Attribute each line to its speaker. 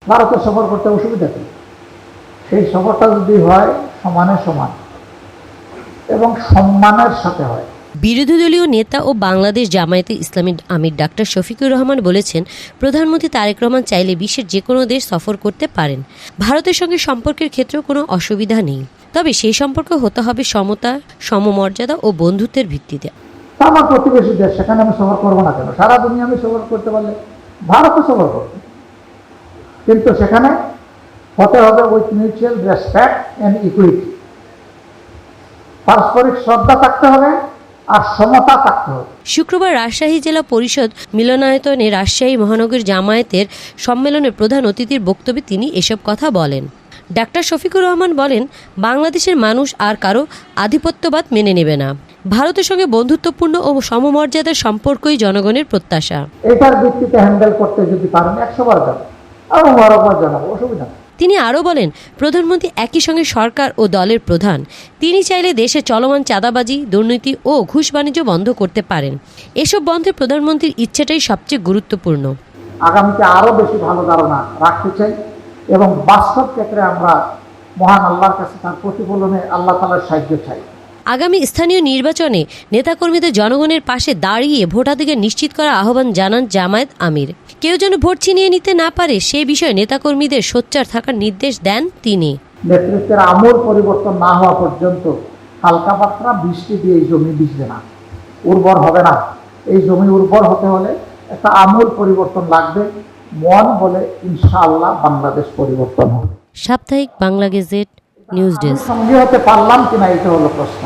Speaker 1: ভারতে সফর করতে অসুবিধা কি? সেই সফরটা যদি হয় সমানে সমান এবং সম্মানের সাথে হয়।
Speaker 2: বিরোধী দলীয় নেতা ও বাংলাদেশ জামায়াতে ইসলামীর আমির ডাক্তার শফিকুর রহমান বলেছেন, প্রধানমন্ত্রী তারেক রহমান চাইলে বিশ্বের যে কোনো দেশ সফর করতে পারেন। ভারতের সঙ্গে সম্পর্কের ক্ষেত্রেও কোনো অসুবিধা নেই, তবে সেই সম্পর্ক হতে হবে সমতা, সমমর্যাদা ও বন্ধুত্বের ভিত্তিতে।
Speaker 1: আমার প্রতিবেশী দেশ, সেখানে আমি সফর করবো না কেন? সারা দুনিয়া আমি সফর করতে পারলে ভারতও সফর করবে, কিন্তু সেখানে হতে হবে with mutual respect and equity. পারস্পরিক শ্রদ্ধা থাকতে হবে আর সমতা থাকতে হবে।
Speaker 2: শুক্রবার রাজশাহী জেলা পরিষদ মিলনায়তনে রাজশাহী মহানগর জামায়াতের সম্মেলনের প্রধান অতিথির বক্তব্যে তিনি এসব কথা বলেন। ডাক্তার শফিকুর রহমান বলেন, বাংলাদেশের মানুষ আর কারো আধিপত্যবাদ মেনে নেবে না। ভারতের সঙ্গে বন্ধুত্বপূর্ণ ও সমমর্যাদার সম্পর্কই জনগণের প্রত্যাশা।
Speaker 1: এটার ভিত্তিতে হ্যান্ডেল করতে যদি পারেন 100 বার যাবো, আরো 12 বার জানাবো, অসুবিধা নেই।
Speaker 2: তিনি আরও বলেন, প্রধানমন্ত্রী একই সঙ্গে সরকার ও দলের প্রধান। তিনি চাইলে দেশে চলমান চাঁদাবাজি, দুর্নীতি ও ঘুষ বাণিজ্য বন্ধ করতে পারেন। এসব বন্ধে প্রধানমন্ত্রীর ইচ্ছেটাই সবচেয়ে গুরুত্বপূর্ণ।
Speaker 1: আগামীতে আরো বেশি ভালো ধারণা রাখতে চাই এবং বাস্তব ক্ষেত্রে আমরা মহান আল্লাহর কাছে তার প্রতিফলনে আল্লাহ তাআলার সাহায্য চাই।
Speaker 2: আগামী স্থানীয় নির্বাচনে নেতাকর্মীদের জনগণের পাশে দাঁড়িয়ে ভোটাধিকার নিশ্চিত করার আহ্বান জানান জামায়াত আমির। কেউ যেন ভোট ছিনিয়ে নিতে না পারে সে বিষয়ে নেতাকর্মীদের সোচ্চার থাকার নির্দেশ দেন তিনি।
Speaker 1: নেতৃত্বের আমূল পরিবর্তন না হওয়া পর্যন্ত হালকা পাতলা বৃষ্টি দিয়ে এই জমি ভিজবে না, উর্বর হবে না। এই জমি উর্বর হতে হলে একটা আমূল পরিবর্তন লাগবে। মন বলে ইনশাআল্লাহ বাংলাদেশ পরিবর্তন হবে।
Speaker 2: সাপ্তাহিক বাংলা গেজেট, নিউজ ডেস্ক।
Speaker 1: সঙ্গী হতে পারলাম কিনা এটা হলো প্রশ্ন।